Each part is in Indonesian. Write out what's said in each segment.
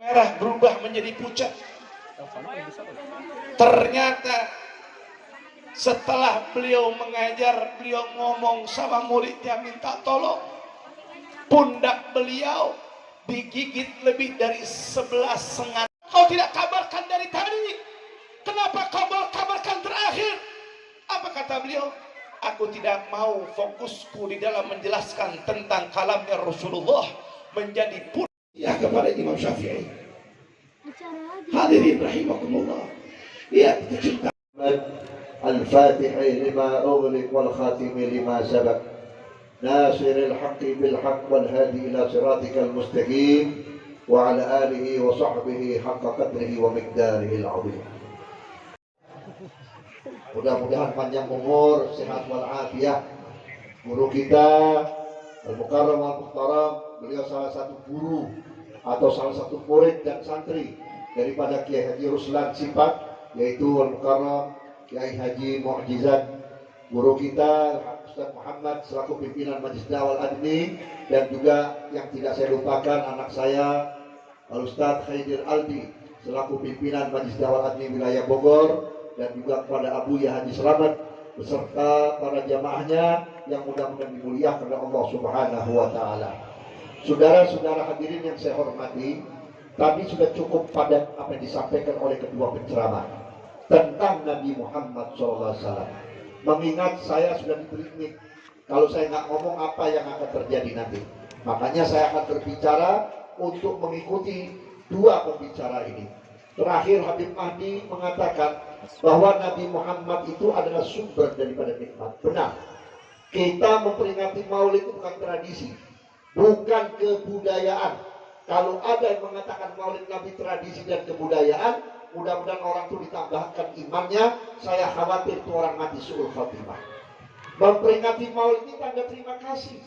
merah berubah menjadi pucat. Ternyata setelah beliau mengajar, beliau ngomong sama muridnya minta tolong. Pundak beliau digigit lebih dari 11 sengat. Kau tidak kabarkan dari tadi. Kenapa kau kabarkan terakhir? Apa kata beliau? Aku tidak mau fokusku di dalam menjelaskan tentang kalamnya Rasulullah menjadi ya kepada Imam Syafi'i. Hadirin rahimakumullah. Ya, kita الفاتح لما أغلق والخاتم لما سبق ناصر الحق بالحق والهادي إلى صراطك المستقيم وعلى آله وصحبه حق قدره ومقداره العظيم. Mudah-mudahan panjang umur, sehat walafiat. Guru kita Al-Mukarram Al-Muhtaram, beliau salah satu guru atau salah satu murid dan santri daripada Kiai Haji Ruslan Sifat, yaitu Al-Mukarram Kiai Haji Mu'jizat. Guru kita Ustaz Muhammad selaku pimpinan Majelis Dakwah Adni, dan juga yang tidak saya lupakan anak saya Al-Ustaz Khaidir Aldi selaku pimpinan Majelis Dakwah Adni wilayah Bogor, dan juga kepada Abu Ya Haji Selamat beserta para jamaahnya yang mudah-mudahan dimuliakan oleh Allah Subhanahu wa taala. Saudara-saudara hadirin yang saya hormati, tadi sudah cukup padat apa yang disampaikan oleh kedua penceramah tentang Nabi Muhammad SAW. Mengingat saya sudah diberi mic, kalau saya nggak ngomong apa yang akan terjadi nanti. Makanya saya akan berbicara untuk mengikuti dua pembicara ini. Terakhir Habib Mahdi mengatakan bahwa Nabi Muhammad itu adalah sumber daripada nikmat. Benar. Kita memperingati Maulid itu bukan tradisi, bukan kebudayaan. Kalau ada yang mengatakan Maulid Nabi tradisi dan kebudayaan, mudah-mudahan orang itu ditambahkan imannya. Saya khawatir itu orang mati su'ul khatimah. Memperingati Maulid ini tanda terima kasih,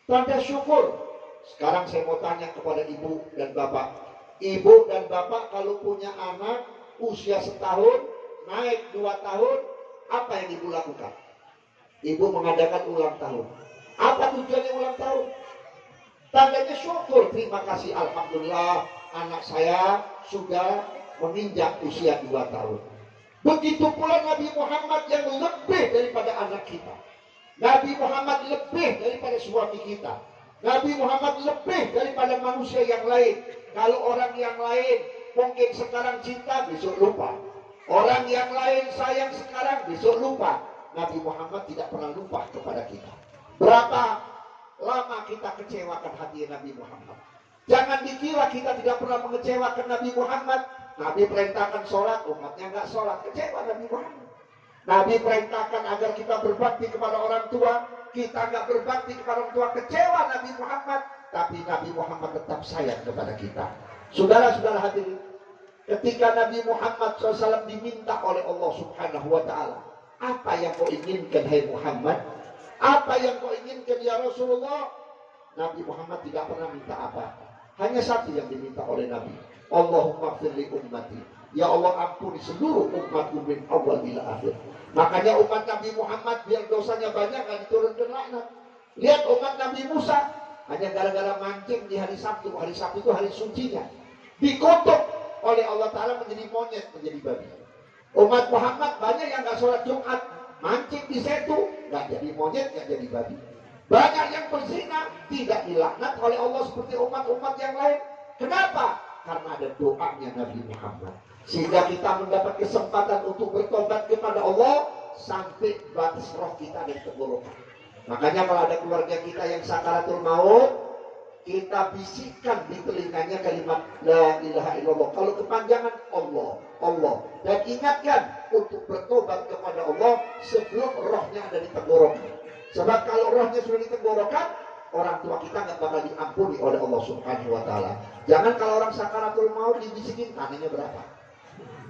tanda syukur. Sekarang saya mau tanya kepada ibu dan bapak. Ibu dan bapak kalau punya anak usia setahun, naik 2 tahun, apa yang ibu lakukan? Ibu mengadakan ulang tahun. Apa tujuannya ulang tahun? Tandanya syukur, terima kasih, alhamdulillah anak saya sudah menginjak usia 2 tahun. Begitu pula Nabi Muhammad yang lebih daripada anak kita. Nabi Muhammad lebih daripada suami kita. Nabi Muhammad lebih daripada manusia yang lain. Kalau orang yang lain mungkin sekarang cinta, besok lupa. Orang yang lain sayang sekarang, besok lupa. Nabi Muhammad tidak pernah lupa kepada kita. Berapa lama kita kecewakan hati Nabi Muhammad? Jangan dikira kita tidak pernah mengecewakan Nabi Muhammad. Nabi perintahkan sholat, umatnya nggak sholat, kecewa Nabi Muhammad. Nabi perintahkan agar kita berbakti kepada orang tua, kita nggak berbakti kepada orang tua, kecewa Nabi Muhammad. Tapi Nabi Muhammad tetap sayang kepada kita. Saudara-saudara hadirin, ketika Nabi Muhammad SAW diminta oleh Allah Subhanahu wa ta'ala, apa yang kau inginkan hai Muhammad? Apa yang kau inginkan ya Rasulullah? Nabi Muhammad tidak pernah minta apa-apa. Hanya satu yang diminta oleh Nabi, Allahumma firli ummati, ya Allah ampuni seluruh umatku min awal ila akhir. Makanya umat Nabi Muhammad biar dosanya banyak gak diturunkan laknat. Lihat umat Nabi Musa, hanya gara-gara mancing di hari Sabtu. Hari Sabtu itu hari sucinya, dikutuk oleh Allah Ta'ala menjadi monyet, menjadi babi. Umat Muhammad banyak yang gak sholat Jumat, mancing di setu, gak jadi monyet, gak jadi babi. Banyak yang berzina, tidak dilaknat oleh Allah seperti umat-umat yang lain. Kenapa? Karena ada doanya Nabi Muhammad. Sehingga kita mendapat kesempatan untuk bertobat kepada Allah sampai batas roh kita dan tenggorokan. Makanya kalau ada keluarga kita yang sakaratul maut, kita bisikkan di telinganya kalimat La ilaha illallah. Kalau kepanjangan Allah, Allah. Dan ingatkan untuk bertobat kepada Allah sebelum rohnya ada di tenggorokan. Sebab kalau rohnya sudah di tenggorokan, orang tua kita nggak bakal diampuni oleh Allah Subhanahu wa ta'ala. Jangan kalau orang sakaratul maut dibisikin tanahnya berapa,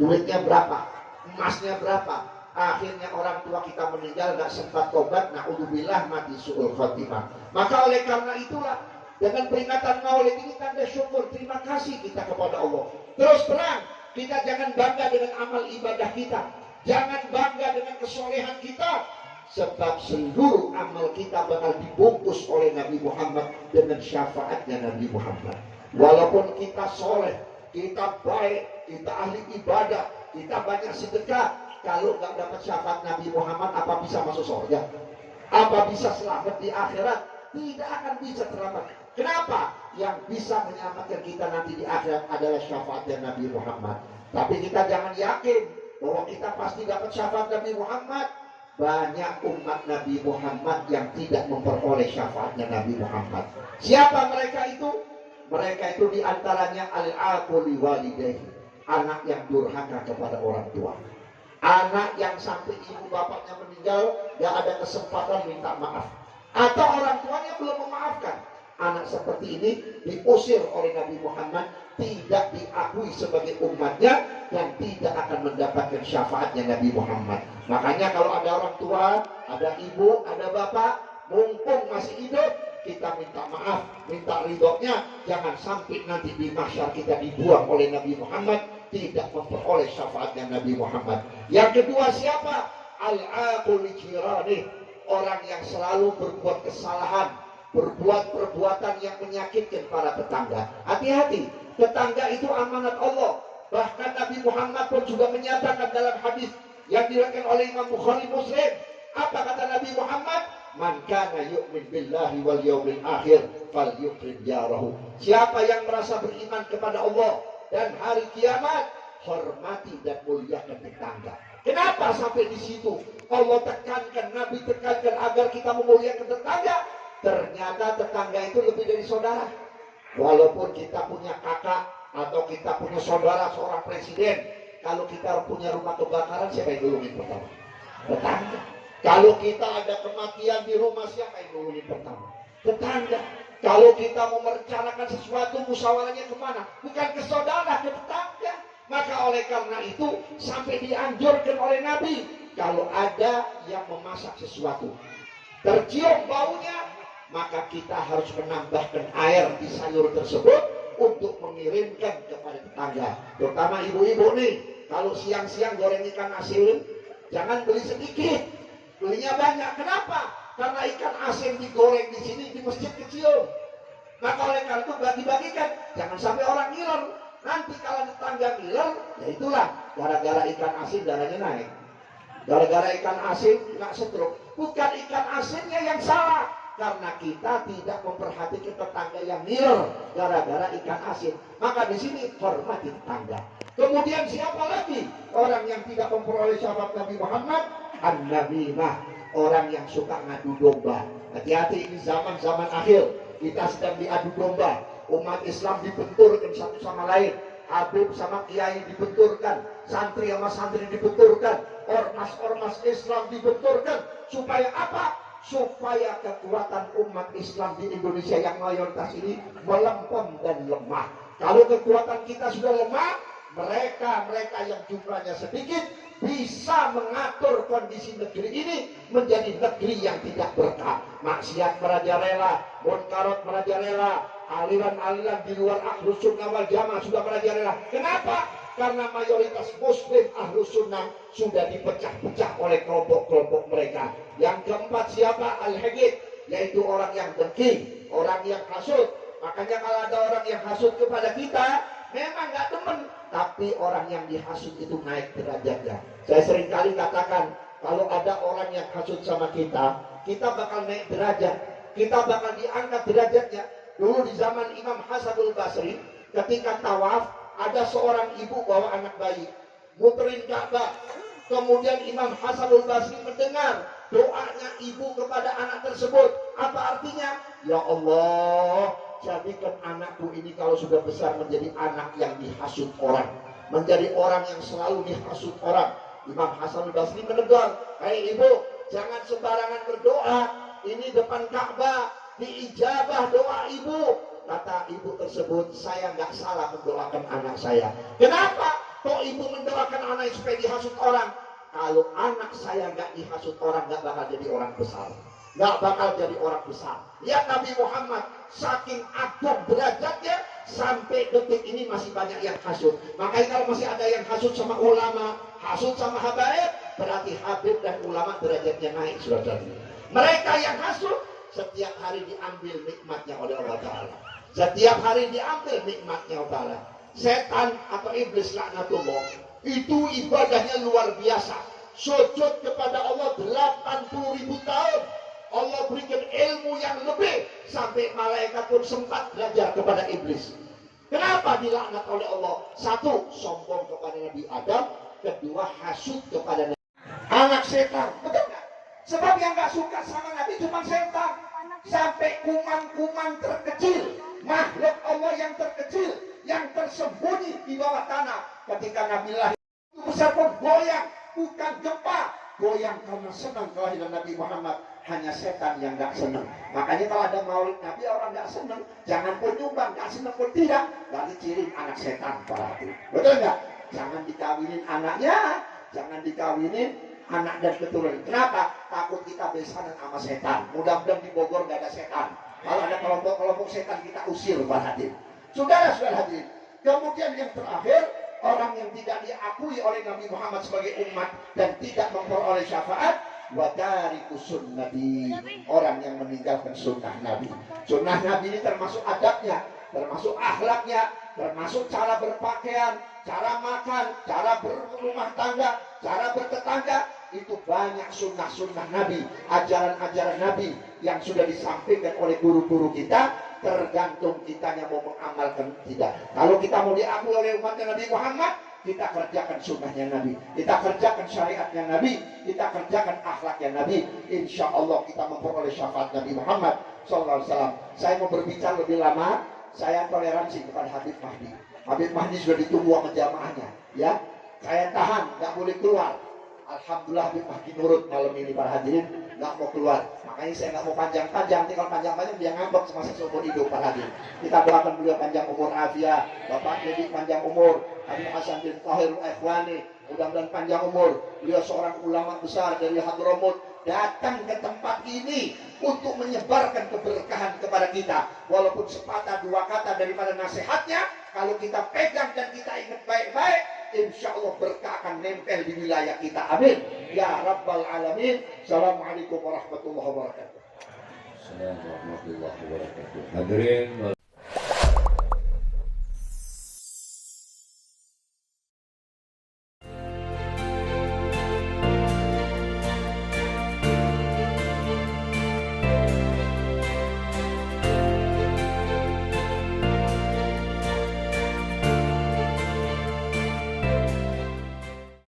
duitnya berapa, emasnya berapa. Akhirnya orang tua kita meninggal nggak sempat tobat, na'udzubillah mati su'ul khatimah. Maka oleh karena itulah dengan peringatan Maulid ini tanda syukur, terima kasih kita kepada Allah. Terus terang, kita jangan bangga dengan amal ibadah kita, jangan bangga dengan kesolehan kita, sebab seluruh amal kita bakal dibungkus oleh Nabi Muhammad dengan syafaatnya Nabi Muhammad. Walaupun kita soleh, kita baik, kita ahli ibadah, kita banyak sedekah, kalau nggak dapat syafaat Nabi Muhammad, apa bisa masuk surga? Apa bisa selamat di akhirat? Tidak akan bisa selamat. Kenapa? Yang bisa menyelamatkan kita nanti di akhirat adalah syafaatnya Nabi Muhammad. Tapi kita jangan yakin bahwa kita pasti dapat syafaat Nabi Muhammad. Banyak umat Nabi Muhammad yang tidak memperoleh syafaatnya Nabi Muhammad. Siapa mereka itu? Mereka itu diantaranya al-aquli walidayhi, anak yang durhaka kepada orang tua. Anak yang sampai ibu bapaknya meninggal, gak ada kesempatan minta maaf. Atau orang tuanya belum memaafkan. Anak seperti ini diusir oleh Nabi Muhammad, tidak diakui sebagai umatnya, dan tidak akan mendapatkan syafaatnya Nabi Muhammad. Makanya kalau ada orang tua, ada ibu, ada bapak, mumpung masih hidup, kita minta maaf, minta ridhonya. Jangan sampai nanti di mahsyar kita dibuang oleh Nabi Muhammad, tidak memperoleh syafaatnya Nabi Muhammad. Yang kedua siapa? Al-aqul li jirani, orang yang selalu berbuat kesalahan, berbuat perbuatan yang menyakitkan para tetangga. Hati-hati, tetangga itu amanat Allah. Bahkan Nabi Muhammad pun juga menyatakan dalam hadis yang diriwayatkan oleh Imam Bukhari Muslim. Apa kata Nabi Muhammad? Man kana yu'min billahi wal yawmil akhir falyukrim jarahu. Siapa yang merasa beriman kepada Allah dan hari kiamat, hormati dan muliakan tetangga. Kenapa sampai di situ Allah tekankan, Nabi tekankan agar kita memuliakan tetangga? Ternyata tetangga itu lebih dari saudara. Walaupun kita punya kakak atau kita punya saudara seorang presiden, kalau kita punya rumah kebakaran, siapa yang nolongin pertama? Tetangga. Kalau kita ada kematian di rumah, siapa yang nolongin pertama? Tetangga. Kalau kita mau merencanakan sesuatu, musyawarahnya kemana? Bukan ke saudara, ke tetangga. Maka oleh karena itu sampai dianjurkan oleh Nabi, kalau ada yang memasak sesuatu, tercium baunya, maka kita harus menambahkan air di sayur tersebut untuk mengirimkan kepada tetangga. Terutama ibu-ibu nih, kalau siang-siang goreng ikan asin, jangan beli sedikit, belinya banyak. Kenapa? Karena ikan asin digoreng di sini di masjid kecil. Maka oleh karena itu bagi-bagikan, jangan sampai orang ngiler. Nanti kalau tetangga ngiler, ya itulah gara-gara ikan asin darahnya naik. Gara-gara ikan asin nggak stroke. Bukan ikan asinnya yang salah, karena kita tidak memperhatikan tetangga yang ngiler gara-gara ikan asin. Maka di sini hormati tetangga. Kemudian siapa lagi orang yang tidak memperoleh syafaat Nabi Muhammad? An-namimah, orang yang suka ngadu domba. Hati-hati, ini zaman-zaman akhir. Kita sedang diadu domba. Umat Islam dibenturkan satu sama lain. Habib sama kiai dibenturkan, santri sama santri dibenturkan, ormas-ormas Islam dibenturkan. Supaya apa? Supaya kekuatan umat Islam di Indonesia yang mayoritas ini melempem dan lemah. Kalau kekuatan kita sudah lemah, mereka yang jumlahnya sedikit bisa mengatur kondisi negeri ini menjadi negeri yang tidak berkah. Maksiat merajalela, munkarat merajalela, aliran-aliran di luar Ahlus Sunnah wal Jamaah sudah merajalela. Kenapa? Karena mayoritas Muslim Ahlus Sunnah sudah dipecah-pecah oleh kelompok-kelompok mereka. Yang keempat siapa? Al-Haqid, yaitu orang yang dengki, orang yang hasud. Makanya kalau ada orang yang hasud kepada kita, memang nggak temen, tapi orang yang dihasut itu naik derajatnya. Saya seringkali katakan, kalau ada orang yang hasut sama kita, kita bakal naik derajat, kita bakal diangkat derajatnya. Dulu di zaman Imam Hasanul Basri, ketika tawaf, ada seorang ibu bawa anak bayi, muterin Ka'bah. Kemudian Imam Hasanul Basri mendengar doanya ibu kepada anak tersebut. Apa artinya? Ya Allah, jadikan anakku ini kalau sudah besar menjadi anak yang dihasut orang, menjadi orang yang selalu dihasut orang. Imam Hasanul Basri menegur, "Hai ibu, jangan sembarangan berdoa. Ini depan Ka'bah, diijabah doa ibu." Kata ibu tersebut, "Saya nggak salah mendoakan anak saya." Kenapa? Kok ibu mendoakan anak supaya dihasut orang? Kalau anak saya nggak dihasut orang, nggak bakal jadi orang besar, nggak bakal jadi orang besar. Lihat Nabi Muhammad, saking agung derajatnya, sampai detik ini masih banyak yang hasut. Makanya kalau masih ada yang hasut sama ulama, hasut sama habaib, berarti habib dan ulama derajatnya naik, saudara. Mereka yang hasut setiap hari diambil nikmatnya oleh Allah Ta'ala. Setiap hari diambil nikmatnya Allah Ta'ala. Setan atau iblis laknatullah itu ibadahnya luar biasa. Sujud kepada Allah 80.000 tahun. Allah berikan ilmu yang lebih sampai malaikat pun sempat belajar kepada iblis. Kenapa dilaknat oleh Allah? Satu, sombong kepada Nabi Adam. Kedua, hasud kepada Nabi. Anak setan, betul nggak? Sebab yang nggak suka sama Nabi cuma setan. Sampai kuman-kuman terkecil, makhluk Allah yang terkecil, yang tersembunyi di bawah tanah, ketika Nabi lahir itu besar pun goyang, bukan gempa, goyang karena senang kelahiran Nabi Muhammad. Hanya setan yang nggak senang. Makanya kalau ada maulid Nabi orang nggak senang, jangan pun nyumbang, nggak senang pun tidak, berarti ciri anak setan para hati. Betul nggak? Jangan dikawinin anaknya, jangan dikawinin anak dan keturunan. Kenapa? Takut kita besanan sama setan. Mudah-mudahan di Bogor nggak ada setan. Kalau ada kelompok-kelompok setan kita usir para hati. Saudara-saudara hadirin. Kemudian yang terakhir, orang yang tidak diakui oleh Nabi Muhammad sebagai umat dan tidak memperoleh syafaat, wadariku sunnati, orang yang meninggalkan sunnah Nabi. Sunnah Nabi ini termasuk adabnya, termasuk akhlaknya, termasuk cara berpakaian, cara makan, cara berumah tangga, cara bertetangga. Itu banyak sunnah-sunnah Nabi, ajaran-ajaran Nabi yang sudah disampaikan oleh guru-guru kita. Tergantung kitanya mau mengamalkan tidak. Kalau kita mau diakui oleh umatnya Nabi Muhammad, kita kerjakan sunnahnya Nabi, kita kerjakan syariatnya Nabi, kita kerjakan akhlaknya Nabi. Insya Allah kita memperoleh syafaat Nabi Muhammad SAW. Saya mau berbicara lebih lama. Saya toleransi kepada Habib Mahdi. Habib Mahdi sudah ditunggu sama jamaahnya, ya. Saya tahan, nggak boleh keluar. Alhamdulillah Habib Mahdi nurut malam ini para hadirin, nggak mau keluar. Makanya saya nggak mau panjang-panjang. Nanti kalau panjang-panjang dia ngambek semasa seumur hidup para hadirin. Kita doakan beliau panjang umur afiat, Bapak Dedi panjang umur, Habib Hasan bin Tahir Ikhwani, mudah-mudahan panjang umur. Beliau seorang ulama besar dari Hadramut, datang ke tempat ini untuk menyebarkan keberkahan kepada kita. Walaupun sepatah dua kata daripada nasihatnya, kalau kita pegang dan kita ingat baik-baik, insya Allah berkah akan nempel di wilayah kita. Amin. Ya Rabbal Alamin. Assalamualaikum warahmatullahi wabarakatuh. Assalamualaikum warahmatullahi wabarakatuh. Hadirin